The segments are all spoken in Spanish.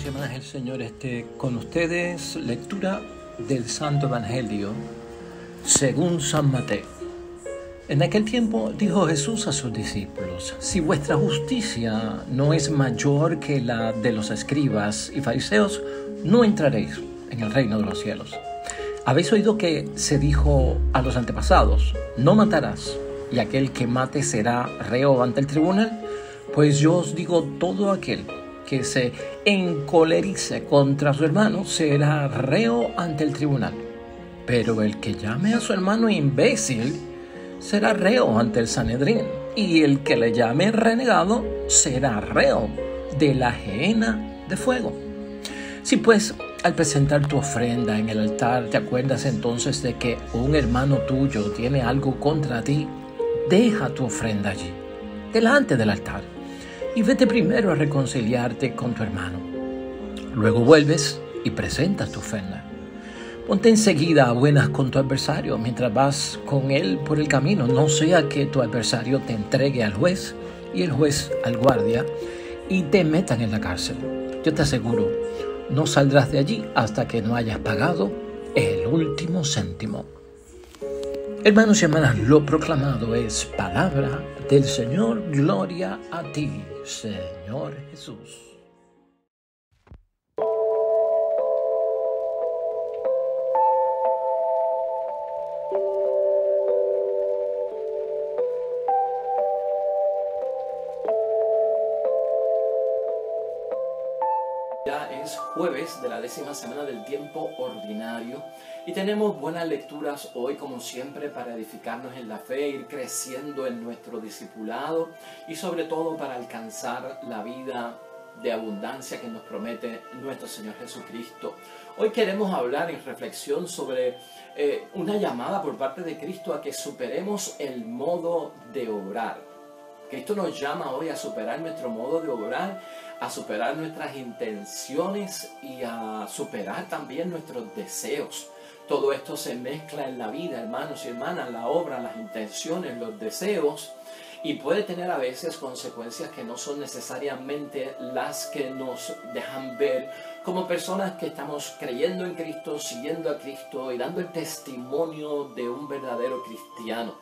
Hermanos y hermanas, el Señor esté con ustedes. Lectura del Santo Evangelio según San Mateo. En aquel tiempo dijo Jesús a sus discípulos: si vuestra justicia no es mayor que la de los escribas y fariseos, no entraréis en el reino de los cielos. Habéis oído que se dijo a los antepasados: no matarás, y aquel que mate será reo ante el tribunal. Pues yo os digo, todo aquel que se encolerice contra su hermano será reo ante el tribunal. Pero el que llame a su hermano imbécil será reo ante el Sanedrín, y el que le llame renegado será reo de la gehenna de fuego. Si pues al presentar tu ofrenda en el altar te acuerdas entonces de que un hermano tuyo tiene algo contra ti, deja tu ofrenda allí, delante del altar, y vete primero a reconciliarte con tu hermano. Luego vuelves y presentas tu ofrenda. Ponte enseguida a buenas con tu adversario mientras vas con él por el camino, no sea que tu adversario te entregue al juez y el juez al guardia y te metan en la cárcel. Yo te aseguro, no saldrás de allí hasta que no hayas pagado el último céntimo. Hermanos y hermanas, lo proclamado es palabra del Señor. Gloria a ti, Señor Jesús. Ya es jueves de la 10ª semana del tiempo ordinario y tenemos buenas lecturas hoy, como siempre, para edificarnos en la fe, ir creciendo en nuestro discipulado y sobre todo para alcanzar la vida de abundancia que nos promete nuestro Señor Jesucristo. Hoy queremos hablar en reflexión sobre una llamada por parte de Cristo a que superemos el modo de obrar. Cristo nos llama hoy a superar nuestro modo de obrar, a superar nuestras intenciones y a superar también nuestros deseos. Todo esto se mezcla en la vida, hermanos y hermanas, la obra, las intenciones, los deseos, y puede tener a veces consecuencias que no son necesariamente las que nos dejan ver como personas que estamos creyendo en Cristo, siguiendo a Cristo y dando el testimonio de un verdadero cristiano.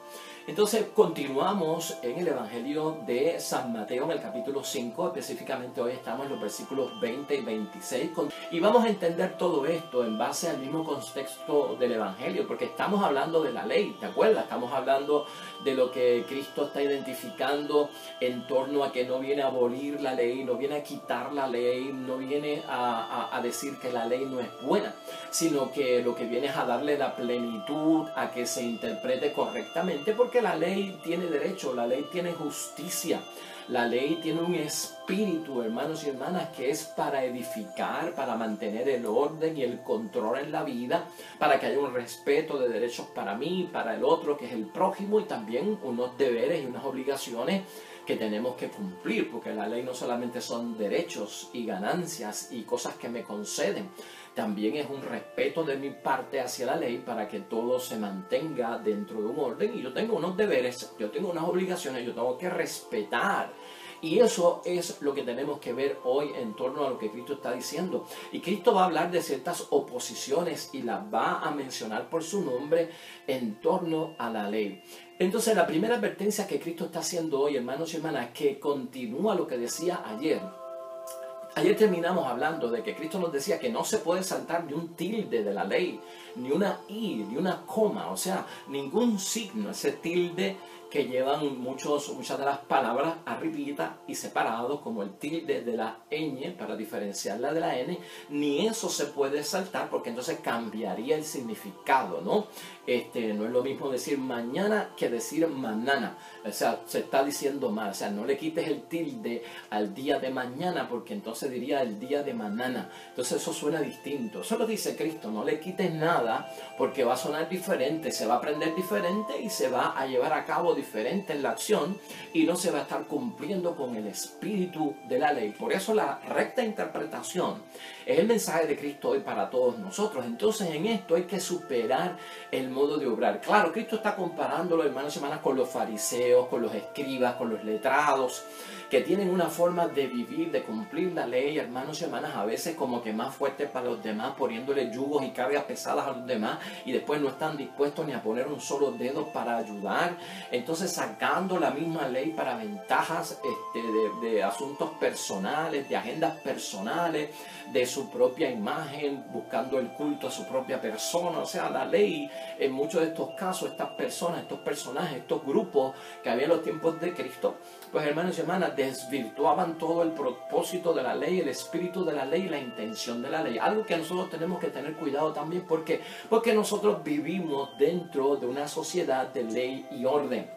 Entonces continuamos en el Evangelio de San Mateo en el capítulo 5, específicamente hoy estamos en los versículos 20 y 26 y vamos a entender todo esto en base al mismo contexto del Evangelio, porque estamos hablando de la ley, ¿te acuerdas? Estamos hablando de lo que Cristo está identificando en torno a que no viene a abolir la ley, no viene a quitar la ley, no viene a decir que la ley no es buena, sino que lo que viene es a darle la plenitud, a que se interprete correctamente, porque la ley tiene derecho, la ley tiene justicia, la ley tiene un espíritu, hermanos y hermanas, que es para edificar, para mantener el orden y el control en la vida, para que haya un respeto de derechos para mí, para el otro, que es el prójimo, y también unos deberes y unas obligaciones que tenemos que cumplir, porque la ley no solamente son derechos y ganancias y cosas que me conceden, también es un respeto de mi parte hacia la ley para que todo se mantenga dentro de un orden, y yo tengo unos deberes, yo tengo unas obligaciones, yo tengo que respetar. Y eso es lo que tenemos que ver hoy en torno a lo que Cristo está diciendo. Y Cristo va a hablar de ciertas oposiciones y las va a mencionar por su nombre en torno a la ley. Entonces, la primera advertencia que Cristo está haciendo hoy, hermanos y hermanas, que continúa lo que decía ayer. Ayer terminamos hablando de que Cristo nos decía que no se puede saltar ni un tilde de la ley, ni una i, ni una coma, o sea, ningún signo, ese tilde que llevan muchas de las palabras arribita y separados, como el tilde de la ñ para diferenciarla de la n, ni eso se puede saltar porque entonces cambiaría el significado, ¿no? No es lo mismo decir mañana que decir manana, o sea, se está diciendo mal, o sea, no le quites el tilde al día de mañana porque entonces diría el día de manana, entonces eso suena distinto. Eso lo dice Cristo, no le quites nada porque va a sonar diferente, se va a aprender diferente y se va a llevar a cabo diferente en la acción y no se va a estar cumpliendo con el espíritu de la ley. Por eso la recta interpretación es el mensaje de Cristo hoy para todos nosotros. Entonces en esto hay que superar el modo de obrar. Claro, Cristo está comparándolo, hermanos y hermanas, con los fariseos, con los escribas, con los letrados, que tienen una forma de vivir, de cumplir la ley, hermanos y hermanas, a veces como que más fuerte para los demás, poniéndole yugos y cargas pesadas a los demás, y después no están dispuestos ni a poner un solo dedo para ayudar. Entonces sacando la misma ley para ventajas de asuntos personales, de agendas personales, de su propia imagen, buscando el culto a su propia persona. O sea, la ley, en muchos de estos casos, estas personas, estos personajes, estos grupos que había en los tiempos de Cristo, pues hermanos y hermanas, desvirtuaban todo el propósito de la ley, el espíritu de la ley, la intención de la ley. Algo que nosotros tenemos que tener cuidado también, porque nosotros vivimos dentro de una sociedad de ley y orden,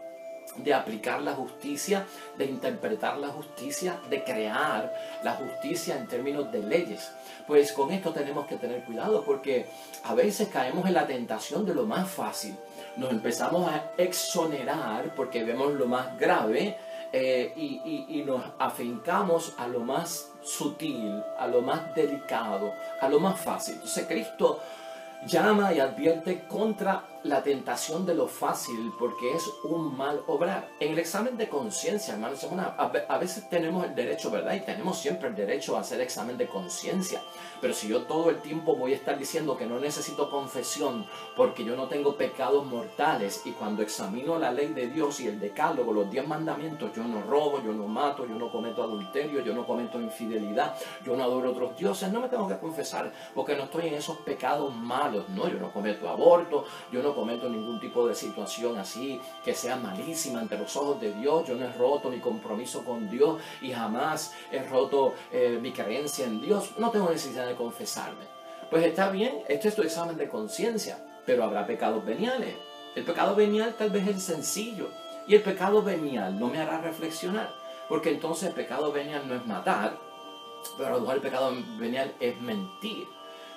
de aplicar la justicia, de interpretar la justicia, de crear la justicia en términos de leyes. Pues con esto tenemos que tener cuidado, porque a veces caemos en la tentación de lo más fácil. Nos empezamos a exonerar porque vemos lo más grave, y nos afincamos a lo más sutil, a lo más delicado, a lo más fácil. Entonces Cristo llama y advierte contra la tentación de lo fácil, porque es un mal obrar. En el examen de conciencia, hermanos, a veces tenemos el derecho, ¿verdad? Y tenemos siempre el derecho a hacer examen de conciencia. Pero si yo todo el tiempo voy a estar diciendo que no necesito confesión porque yo no tengo pecados mortales, y cuando examino la ley de Dios y el decálogo, los 10 mandamientos, yo no robo, yo no mato, yo no cometo adulterio, yo no cometo infidelidad, yo no adoro otros dioses, no me tengo que confesar porque no estoy en esos pecados malos, ¿no? Yo no cometo aborto, yo no cometo ningún tipo de situación así que sea malísima ante los ojos de Dios. Yo no he roto mi compromiso con Dios y jamás he roto mi creencia en Dios. No tengo necesidad de confesarme. Pues está bien, este es tu examen de conciencia, pero habrá pecados veniales. El pecado venial tal vez es sencillo, y el pecado venial no me hará reflexionar, porque entonces el pecado venial no es matar, pero a lo mejor el pecado venial es mentir.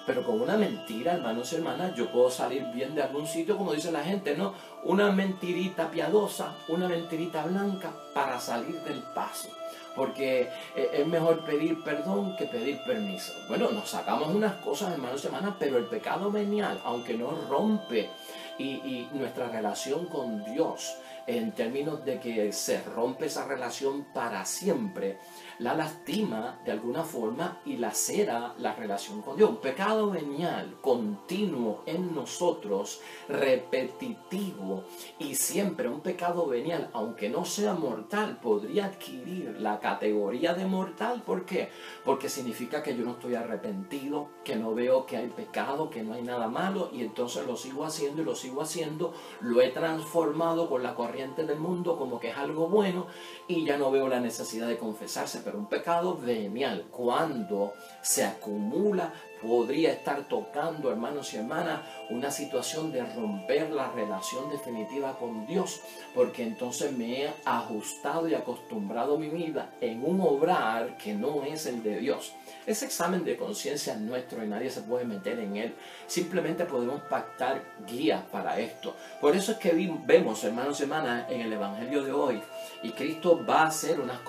Pero con una mentira, hermanos y hermanas, yo puedo salir bien de algún sitio, como dice la gente, ¿no? Una mentirita piadosa, una mentirita blanca para salir del paso. Porque es mejor pedir perdón que pedir permiso. Bueno, nos sacamos unas cosas, hermanos y hermanas, pero el pecado venial, aunque no rompe y nuestra relación con Dios, en términos de que se rompe esa relación para siempre, la lastima de alguna forma y lacera la relación con Dios. Un pecado venial, continuo en nosotros, repetitivo, y siempre un pecado venial, aunque no sea mortal, podría adquirir la categoría de mortal. ¿Por qué? Porque significa que yo no estoy arrepentido, que no veo que hay pecado, que no hay nada malo, y entonces lo sigo haciendo y lo sigo haciendo, lo he transformado con la corriente del mundo como que es algo bueno, y ya no veo la necesidad de confesarse. Pero un pecado venial, cuando se acumula, podría estar tocando, hermanos y hermanas, una situación de romper la relación definitiva con Dios, porque entonces me he ajustado y acostumbrado mi vida en un obrar que no es el de Dios. Ese examen de conciencia es nuestro y nadie se puede meter en él. Simplemente podemos pactar guías para esto. Por eso es que vemos, hermanos y hermanas, en el Evangelio de hoy, y Cristo va a hacer unas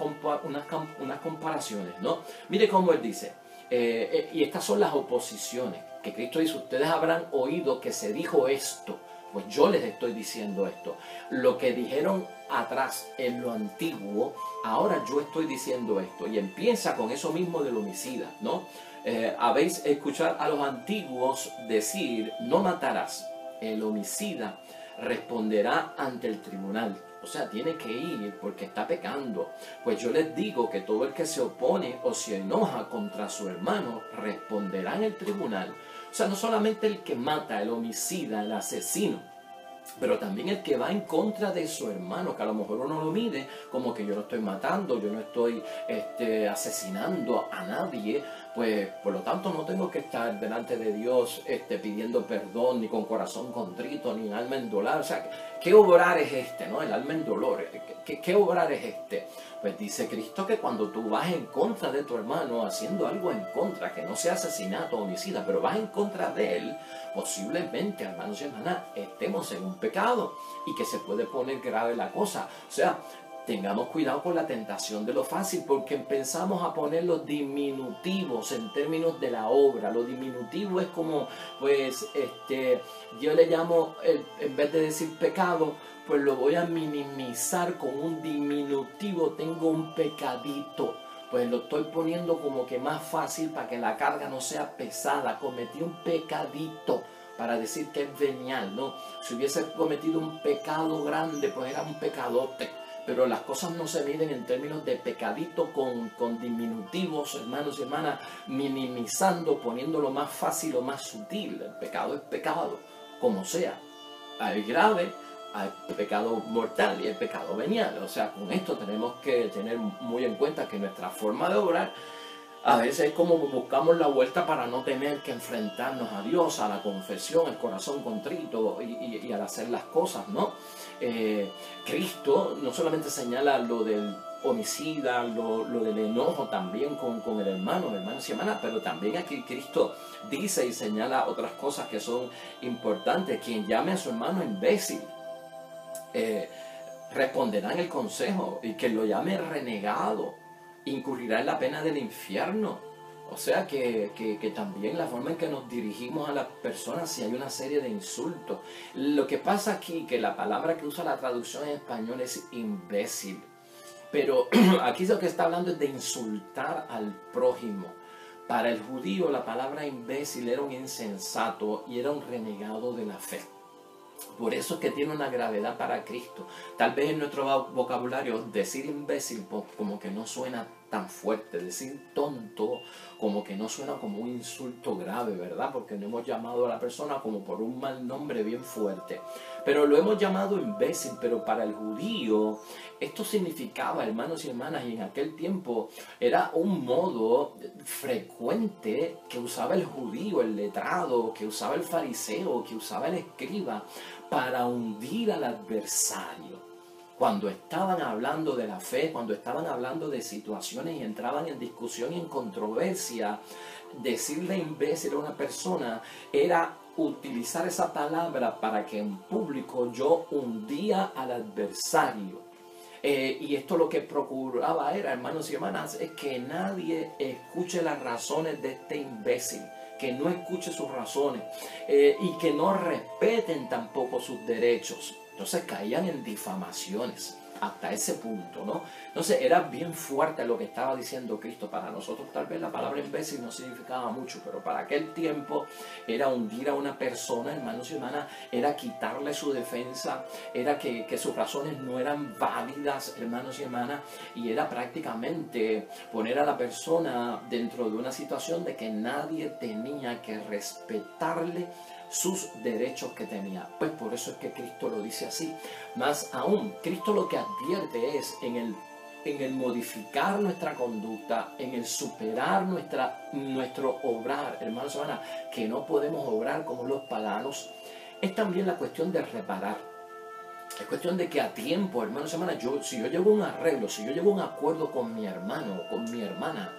comparaciones, ¿no? Mire cómo Él dice, y estas son las oposiciones, que Cristo dice: ustedes habrán oído que se dijo esto, pues yo les estoy diciendo esto. Lo que dijeron atrás en lo antiguo, ahora yo estoy diciendo esto. Y empieza con eso mismo del homicida, ¿no? Habéis escuchado a los antiguos decir: no matarás. El homicida responderá ante el tribunal. O sea, tiene que ir porque está pecando. Pues yo les digo que todo el que se opone o se enoja contra su hermano responderá en el tribunal. O sea, no solamente el que mata, el homicida, el asesino, pero también el que va en contra de su hermano, que a lo mejor uno lo mide como que yo no estoy matando, yo no estoy asesinando a nadie, pues por lo tanto no tengo que estar delante de Dios pidiendo perdón, ni con corazón contrito, ni en alma en dolor. O sea, ¿qué obrar es este, no? El alma en dolor. ¿Qué obrar es este? Pues dice Cristo que cuando tú vas en contra de tu hermano, haciendo algo en contra, que no sea asesinato o homicida, pero vas en contra de él, posiblemente, hermanos y hermanas, estemos en un pecado y que se puede poner grave la cosa. O sea, tengamos cuidado con la tentación de lo fácil, porque empezamos a poner los diminutivos en términos de la obra. Lo diminutivo es como, pues, yo le llamo, en vez de decir pecado, pues lo voy a minimizar con un diminutivo. Tengo un pecadito, pues lo estoy poniendo como que más fácil para que la carga no sea pesada. Cometí un pecadito, para decir que es venial, ¿no? Si hubiese cometido un pecado grande, pues era un pecadote. Pero las cosas no se miden en términos de pecadito con diminutivos, hermanos y hermanas, minimizando, poniéndolo más fácil o más sutil. El pecado es pecado, como sea. Hay grave, hay pecado mortal y el pecado venial. O sea, con esto tenemos que tener muy en cuenta que nuestra forma de obrar a veces es como buscamos la vuelta para no tener que enfrentarnos a Dios, a la confesión, el corazón contrito y al hacer las cosas, ¿no? Cristo no solamente señala lo del homicida, lo del enojo también con el hermano, hermanos y hermanas, pero también aquí Cristo dice y señala otras cosas que son importantes. Quien llame a su hermano imbécil, responderá en el consejo, y quien lo llame renegado incurrirá en la pena del infierno. O sea que también la forma en que nos dirigimos a las personas, si hay una serie de insultos. Lo que pasa aquí, que la palabra que usa la traducción en español es imbécil, pero aquí lo que está hablando es de insultar al prójimo. Para el judío la palabra imbécil era un insensato y era un renegado de la fe. Por eso es que tiene una gravedad para Cristo. Tal vez en nuestro vocabulario decir imbécil pues, como que no suena tan fuerte. Decir tonto como que no suena como un insulto grave, ¿verdad? Porque no hemos llamado a la persona como por un mal nombre bien fuerte. Pero lo hemos llamado imbécil. Pero para el judío esto significaba, hermanos y hermanas, y en aquel tiempo era un modo frecuente que usaba el judío, el letrado, que usaba el fariseo, que usaba el escriba, para hundir al adversario. Cuando estaban hablando de la fe, cuando estaban hablando de situaciones y entraban en discusión y en controversia, decirle imbécil a una persona era utilizar esa palabra para que en público yo hundía al adversario. Y esto lo que procuraba era, hermanos y hermanas, es que nadie escuche las razones de este imbécil, que no escuche sus razones y que no respeten tampoco sus derechos. Entonces caían en difamaciones hasta ese punto, ¿no? Entonces era bien fuerte lo que estaba diciendo Cristo. Para nosotros tal vez la palabra imbécil no significaba mucho, pero para aquel tiempo era hundir a una persona, hermanos y hermanas, era quitarle su defensa, era que sus razones no eran válidas, hermanos y hermanas, y era prácticamente poner a la persona dentro de una situación de que nadie tenía que respetarle sus derechos que tenía. Pues por eso es que Cristo lo dice así. Más aún, Cristo lo que advierte es en el modificar nuestra conducta, en el superar nuestro obrar, hermanos y hermanas, que no podemos obrar como los paganos. Es también la cuestión de reparar. Es cuestión de que a tiempo, hermanos y hermanas, si yo llego a un arreglo, si yo llego a un acuerdo con mi hermano o con mi hermana,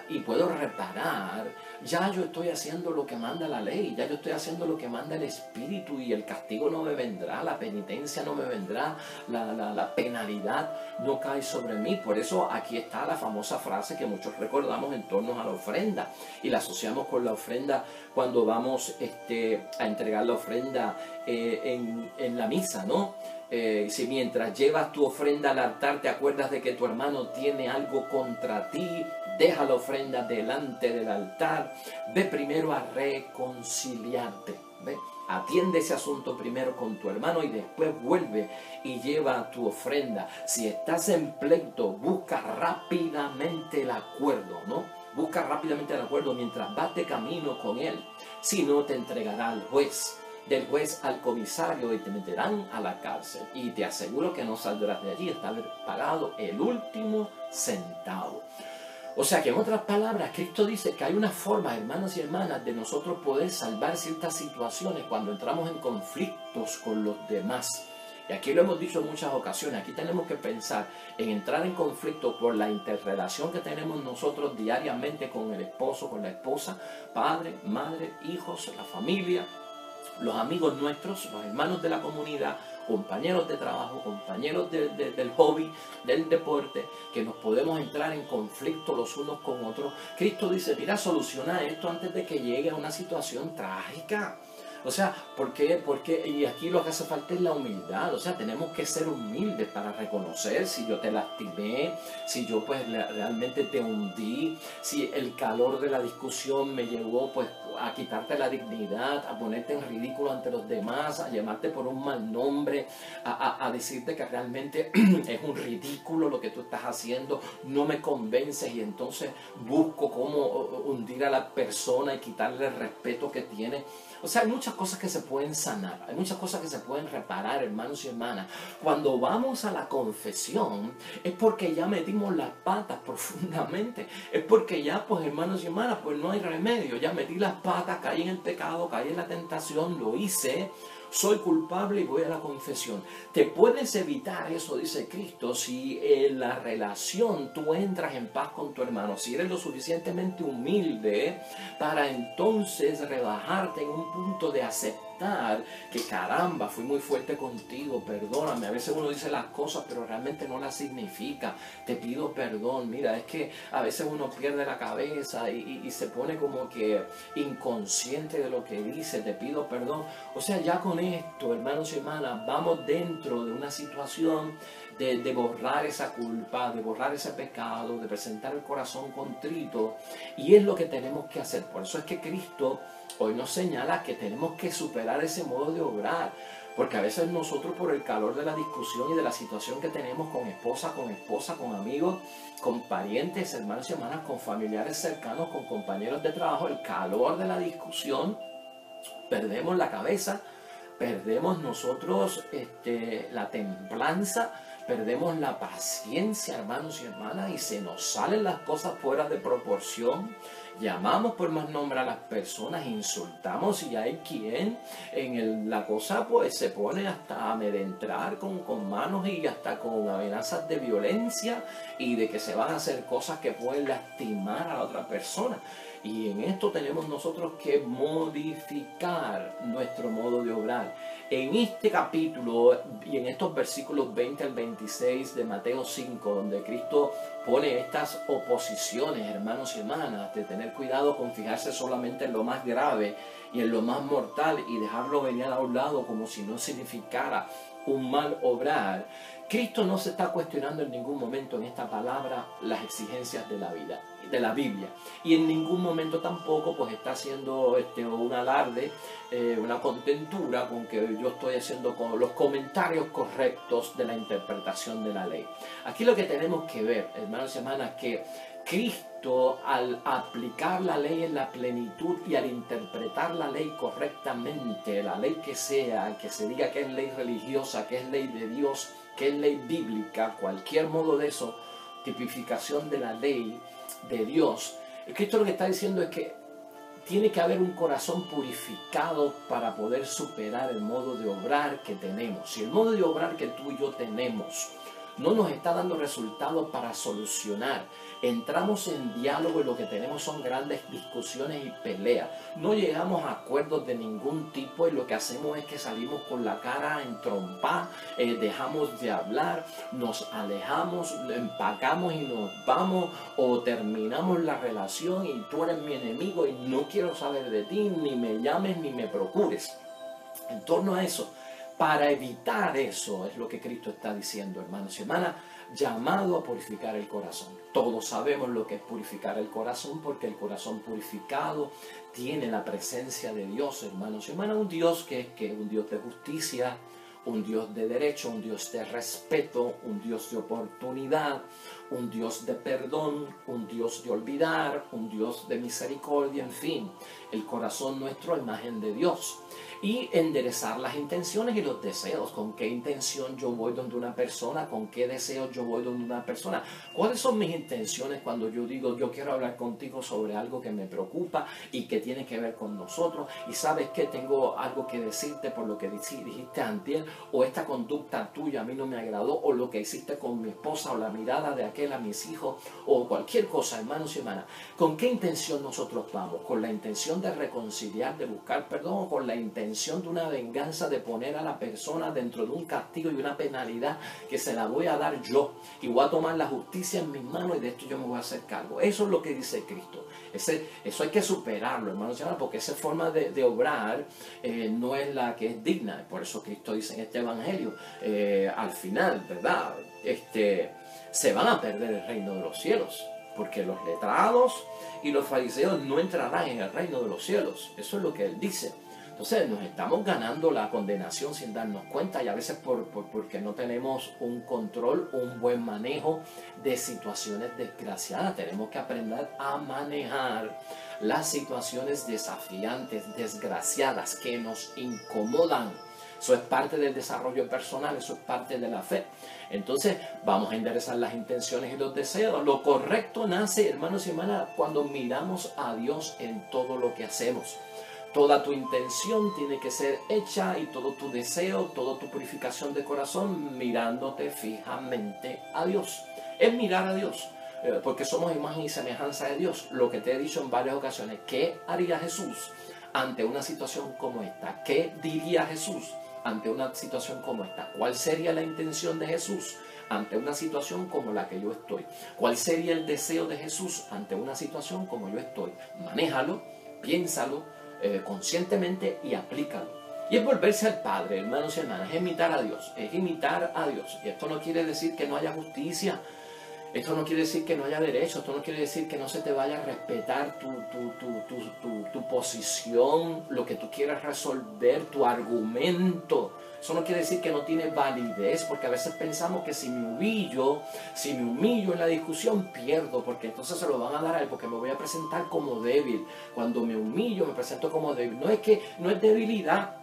y puedo reparar, ya yo estoy haciendo lo que manda la ley, ya yo estoy haciendo lo que manda el Espíritu, y el castigo no me vendrá, la penitencia no me vendrá, la penalidad no cae sobre mí. Por eso aquí está la famosa frase que muchos recordamos en torno a la ofrenda, y la asociamos con la ofrenda cuando vamos a entregar la ofrenda en la misa, ¿no? Si mientras llevas tu ofrenda al altar te acuerdas de que tu hermano tiene algo contra ti, deja la ofrenda delante del altar, ve primero a reconciliarte, ¿ve? Atiende ese asunto primero con tu hermano y después vuelve y lleva tu ofrenda. Si estás en pleito, busca rápidamente el acuerdo, ¿no? Busca rápidamente el acuerdo mientras vas de camino con él. Si no, te entregará al juez, del juez al comisario, y te meterán a la cárcel. Y te aseguro que no saldrás de allí hasta haber pagado el último centavo. O sea que en otras palabras, Cristo dice que hay una forma, hermanos y hermanas, de nosotros poder salvar ciertas situaciones cuando entramos en conflictos con los demás. Y aquí lo hemos dicho en muchas ocasiones, aquí tenemos que pensar en entrar en conflicto por la interrelación que tenemos nosotros diariamente con el esposo, con la esposa, padre, madre, hijos, la familia, los amigos nuestros, los hermanos de la comunidad, compañeros de trabajo, compañeros del hobby, del deporte, que nos podemos entrar en conflicto los unos con otros. Cristo dice, mira, soluciona esto antes de que llegue a una situación trágica. O sea, porque y aquí lo que hace falta es la humildad. O sea, tenemos que ser humildes para reconocer si yo te lastimé, si yo pues realmente te hundí, si el calor de la discusión me llevó pues a quitarte la dignidad, a ponerte en ridículo ante los demás, a llamarte por un mal nombre, a decirte que realmente es un ridículo lo que tú estás haciendo, no me convences, y entonces busco cómo hundir a la persona y quitarle el respeto que tiene. O sea, hay muchas cosas que se pueden sanar, hay muchas cosas que se pueden reparar, hermanos y hermanas. Cuando vamos a la confesión, es porque ya metimos las patas profundamente. Es porque ya, pues, hermanos y hermanas, pues no hay remedio. Ya metí las patas, caí en el pecado, caí en la tentación, lo hice. Soy culpable y voy a la confesión. Te puedes evitar eso, dice Cristo, si en la relación tú entras en paz con tu hermano, si eres lo suficientemente humilde para entonces rebajarte en un punto de aceptación que caramba, fui muy fuerte contigo, perdóname. A veces uno dice las cosas pero realmente no las significa. Te pido perdón. Mira, es que a veces uno pierde la cabeza y se pone como que inconsciente de lo que dice. Te pido perdón. O sea, ya con esto, hermanos y hermanas, vamos dentro de una situación de borrar esa culpa, de borrar ese pecado, de presentar el corazón contrito, y es lo que tenemos que hacer. Por eso es que Cristo hoy nos señala que tenemos que superar ese modo de obrar, porque a veces nosotros, por el calor de la discusión y de la situación que tenemos con esposa, con amigos, con parientes, hermanos y hermanas, con familiares cercanos, con compañeros de trabajo, el calor de la discusión, perdemos la cabeza, perdemos nosotros la templanza, perdemos la paciencia, hermanos y hermanas, y se nos salen las cosas fuera de proporción. Llamamos por más nombre a las personas, insultamos, y hay quien la cosa pues se pone hasta a amedrentar con manos y hasta con amenazas de violencia y de que se van a hacer cosas que pueden lastimar a la otra persona. Y en esto tenemos nosotros que modificar nuestro modo de obrar. En este capítulo y en estos versículos 20 al 26 de Mateo 5, donde Cristo pone estas oposiciones, hermanos y hermanas, de tener cuidado con fijarse solamente en lo más grave y en lo más mortal y dejarlo venir a un lado como si no significara un mal obrar. Cristo no se está cuestionando en ningún momento en esta palabra las exigencias de la vida, de la Biblia, y en ningún momento tampoco pues está haciendo un alarde, una contentura con que yo estoy haciendo con los comentarios correctos de la interpretación de la ley. Aquí lo que tenemos que ver, hermanos y hermanas, que Cristo, al aplicar la ley en la plenitud y al interpretar la ley correctamente, la ley que sea, que se diga que es ley religiosa, que es ley de Dios, que es ley bíblica, cualquier modo de eso, tipificación de la ley de Dios, Cristo lo que está diciendo es que tiene que haber un corazón purificado para poder superar el modo de obrar que tenemos. Si el modo de obrar que tú y yo tenemos no nos está dando resultados para solucionar, entramos en diálogo y lo que tenemos son grandes discusiones y peleas. No llegamos a acuerdos de ningún tipo y lo que hacemos es que salimos con la cara entrompada, dejamos de hablar, nos alejamos, empacamos y nos vamos, o terminamos la relación y tú eres mi enemigo y no quiero saber de ti, ni me llames ni me procures. En torno a eso, para evitar eso, es lo que Cristo está diciendo, hermanos y hermanas, llamado a purificar el corazón. Todos sabemos lo que es purificar el corazón, porque el corazón purificado tiene la presencia de Dios, hermanos y hermanas, un Dios que es un Dios de justicia, un Dios de derecho, un Dios de respeto, un Dios de oportunidad, un Dios de perdón, un Dios de olvidar, un Dios de misericordia, en fin, el corazón nuestro, imagen de Dios. Y enderezar las intenciones y los deseos. ¿Con qué intención yo voy donde una persona? ¿Con qué deseos yo voy donde una persona? ¿Cuáles son mis intenciones cuando yo digo yo quiero hablar contigo sobre algo que me preocupa y que tiene que ver con nosotros? Y sabes que tengo algo que decirte por lo que dijiste antier, o esta conducta tuya a mí no me agradó, o lo que hiciste con mi esposa, o la mirada de aquel, a mis hijos, o cualquier cosa, hermanos y hermanas, ¿con qué intención nosotros vamos? ¿Con la intención de reconciliar, de buscar perdón, o con la intención de una venganza, de poner a la persona dentro de un castigo y una penalidad que se la voy a dar yo, y voy a tomar la justicia en mis manos y de esto yo me voy a hacer cargo? Eso es lo que dice Cristo. Eso hay que superarlo, hermanos y hermanas, porque esa forma de obrar no es la que es digna. Por eso Cristo dice en este evangelio, al final, ¿verdad? Se van a perder el reino de los cielos, porque los letrados y los fariseos no entrarán en el reino de los cielos. Eso es lo que él dice. Entonces nos estamos ganando la condenación sin darnos cuenta, y a veces porque no tenemos un control, un buen manejo de situaciones desgraciadas. Tenemos que aprender a manejar las situaciones desafiantes, desgraciadas, que nos incomodan. Eso es parte del desarrollo personal, eso es parte de la fe. Entonces vamos a enderezar las intenciones y los deseos. Lo correcto nace, hermanos y hermanas, cuando miramos a Dios en todo lo que hacemos. Toda tu intención tiene que ser hecha, y todo tu deseo, toda tu purificación de corazón, mirándote fijamente a Dios. Es mirar a Dios, porque somos imagen y semejanza de Dios. Lo que te he dicho en varias ocasiones, ¿qué haría Jesús ante una situación como esta? ¿Qué diría Jesús ante una situación como esta? ¿Cuál sería la intención de Jesús ante una situación como la que yo estoy? ¿Cuál sería el deseo de Jesús ante una situación como yo estoy? Manéjalo, piénsalo conscientemente y aplícalo. Y es volverse al Padre, hermanos y hermanas, es imitar a Dios, es imitar a Dios. Y esto no quiere decir que no haya justicia, esto no quiere decir que no haya derecho, esto no quiere decir que no se te vaya a respetar tu posición, lo que tú quieras resolver, tu argumento. Eso no quiere decir que no tiene validez, porque a veces pensamos que si me humillo en la discusión, pierdo, porque entonces se lo van a dar a él, porque me voy a presentar como débil. Cuando me humillo, me presento como débil. No es debilidad.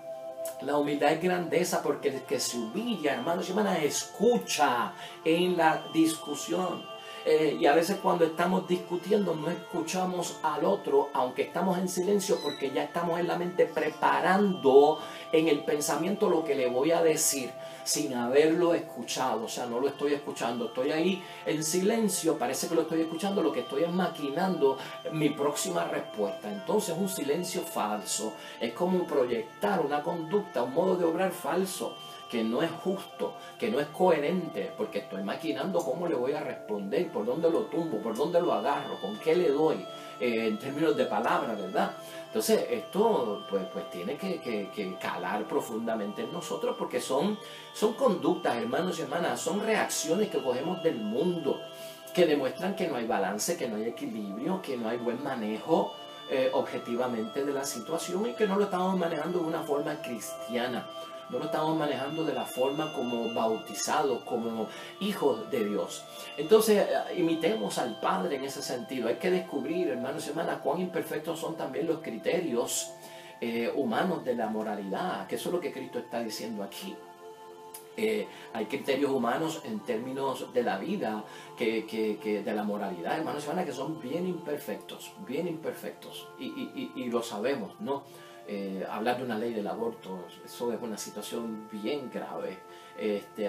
La humildad es grandeza, porque el que se humilla, hermanos y hermanas, escucha en la discusión. Y a veces cuando estamos discutiendo no escuchamos al otro, aunque estamos en silencio, porque ya estamos en la mente preparando en el pensamiento lo que le voy a decir sin haberlo escuchado. O sea, no lo estoy escuchando, estoy ahí en silencio, parece que lo estoy escuchando, lo que estoy es maquinando mi próxima respuesta. Entonces un silencio falso es como proyectar una conducta, un modo de obrar falso, que no es justo, que no es coherente, porque estoy maquinando cómo le voy a responder, por dónde lo tumbo, por dónde lo agarro, con qué le doy, en términos de palabras, ¿verdad? Entonces esto pues tiene que calar profundamente en nosotros, porque son conductas, hermanos y hermanas, son reacciones que cogemos del mundo, que demuestran que no hay balance, que no hay equilibrio, que no hay buen manejo objetivamente de la situación, y que no lo estamos manejando de una forma cristiana. No lo estamos manejando de la forma como bautizados, como hijos de Dios. Entonces, imitemos al Padre en ese sentido. Hay que descubrir, hermanos y hermanas, cuán imperfectos son también los criterios humanos de la moralidad, que eso es lo que Cristo está diciendo aquí. Hay criterios humanos en términos de la vida, de la moralidad, hermanos y hermanas, que son bien imperfectos, y lo sabemos, ¿no? Hablar de una ley del aborto, eso es una situación bien grave.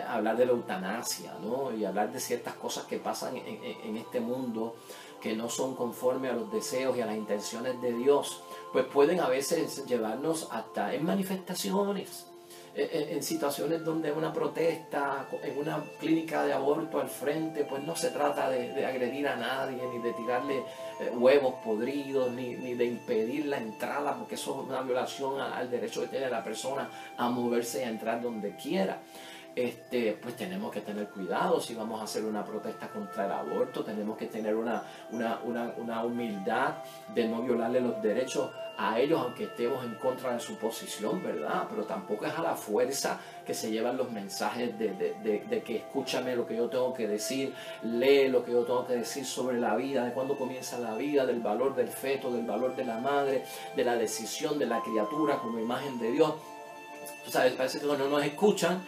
Hablar de la eutanasia, ¿no? Y hablar de ciertas cosas que pasan en este mundo que no son conforme a los deseos y a las intenciones de Dios, pues pueden a veces llevarnos hasta en manifestaciones, en situaciones donde una protesta, en una clínica de aborto al frente, pues no se trata de agredir a nadie, ni de tirarle huevos podridos, ni de impedir la entrada, porque eso es una violación al derecho que tiene la persona a moverse y a entrar donde quiera. Pues tenemos que tener cuidado si vamos a hacer una protesta contra el aborto. Tenemos que tener una humildad de no violarle los derechos a ellos, aunque estemos en contra de su posición, ¿verdad? Pero tampoco es a la fuerza que se llevan los mensajes de que escúchame lo que yo tengo que decir, lee lo que yo tengo que decir sobre la vida, de cuándo comienza la vida, del valor del feto, del valor de la madre, de la decisión de la criatura como imagen de Dios. Tú sabes, parece que no nos escuchan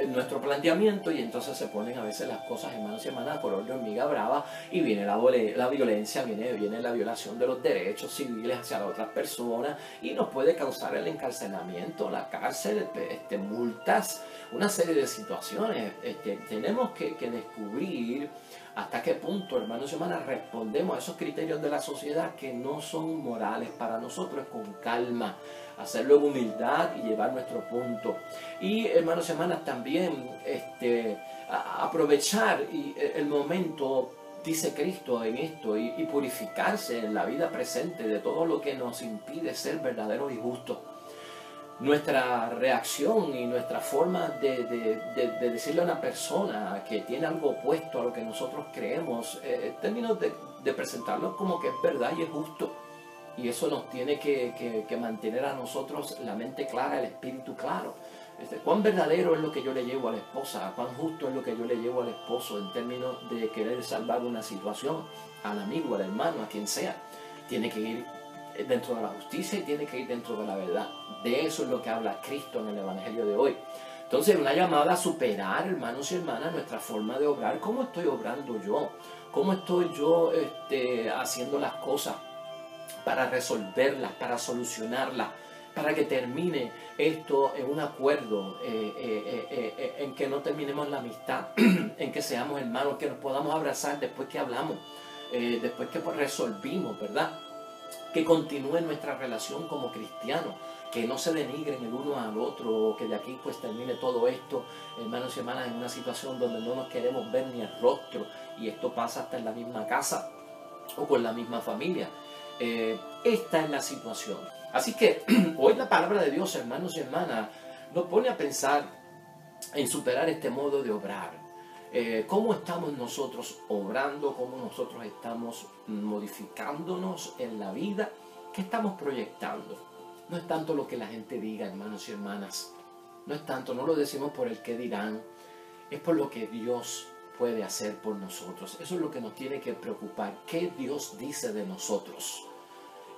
nuestro planteamiento, y entonces se ponen a veces las cosas, hermanos y hermanas, por orden de hormiga brava, y viene la violencia, viene la violación de los derechos civiles hacia las otras personas, y nos puede causar el encarcelamiento, la cárcel, multas, una serie de situaciones. Tenemos que descubrir ¿Hasta qué punto, hermanos y hermanas, respondemos a esos criterios de la sociedad que no son morales para nosotros? Con calma, hacerlo en humildad y llevar nuestro punto. Y, hermanos y hermanas, también aprovechar el momento, dice Cristo en esto, y purificarse en la vida presente de todo lo que nos impide ser verdaderos y justos. Nuestra reacción y nuestra forma de decirle a una persona que tiene algo opuesto a lo que nosotros creemos, en términos de presentarlo como que es verdad y es justo. Y eso nos tiene que mantener a nosotros la mente clara, el espíritu claro. Cuán verdadero es lo que yo le llevo a la esposa, cuán justo es lo que yo le llevo al esposo en términos de querer salvar una situación, al amigo, al hermano, a quien sea. Tiene que ir dentro de la justicia y tiene que ir dentro de la verdad. De eso es lo que habla Cristo en el Evangelio de hoy. Entonces, una llamada a superar, hermanos y hermanas, nuestra forma de obrar. ¿Cómo estoy obrando yo? ¿Cómo estoy yo haciendo las cosas para resolverlas, para solucionarlas, para que termine esto en un acuerdo, en que no terminemos la amistad, en que seamos hermanos, que nos podamos abrazar después que hablamos, después que resolvimos, ¿verdad? Que continúe nuestra relación como cristianos, que no se denigren el uno al otro, que de aquí pues termine todo esto, hermanos y hermanas, en una situación donde no nos queremos ver ni el rostro, y esto pasa hasta en la misma casa o con la misma familia. Esta es la situación. Así que hoy la palabra de Dios, hermanos y hermanas, nos pone a pensar en superar este modo de obrar. ¿Cómo estamos nosotros obrando? ¿Cómo nosotros estamos modificándonos en la vida? ¿Qué estamos proyectando? No es tanto lo que la gente diga, hermanos y hermanas. No es tanto, no lo decimos por el qué dirán. Es por lo que Dios puede hacer por nosotros. Eso es lo que nos tiene que preocupar. ¿Qué Dios dice de nosotros?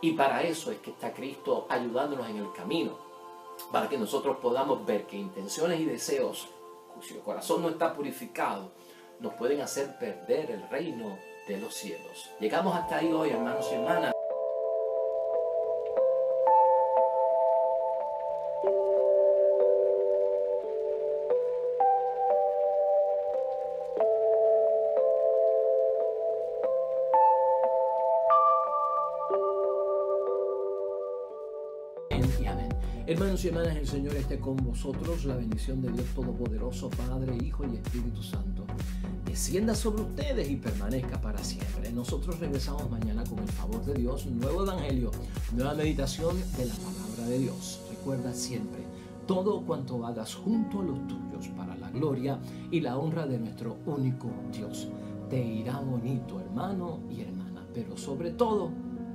Y para eso es que está Cristo ayudándonos en el camino. Para que nosotros podamos ver que intenciones y deseos, si el corazón no está purificado, nos pueden hacer perder el reino de los cielos. Llegamos hasta ahí hoy, hermanos y hermanas. Hermanos y hermanas, el Señor esté con vosotros. La bendición de Dios Todopoderoso, Padre, Hijo y Espíritu Santo, descienda sobre ustedes y permanezca para siempre. Nosotros regresamos mañana con el favor de Dios, un nuevo evangelio, nueva meditación de la palabra de Dios. Recuerda siempre, todo cuanto hagas junto a los tuyos para la gloria y la honra de nuestro único Dios. Te irá bonito, hermano y hermana, pero sobre todo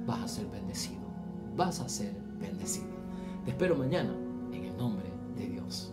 vas a ser bendecido. Vas a ser bendecido. Te espero mañana en el nombre de Dios.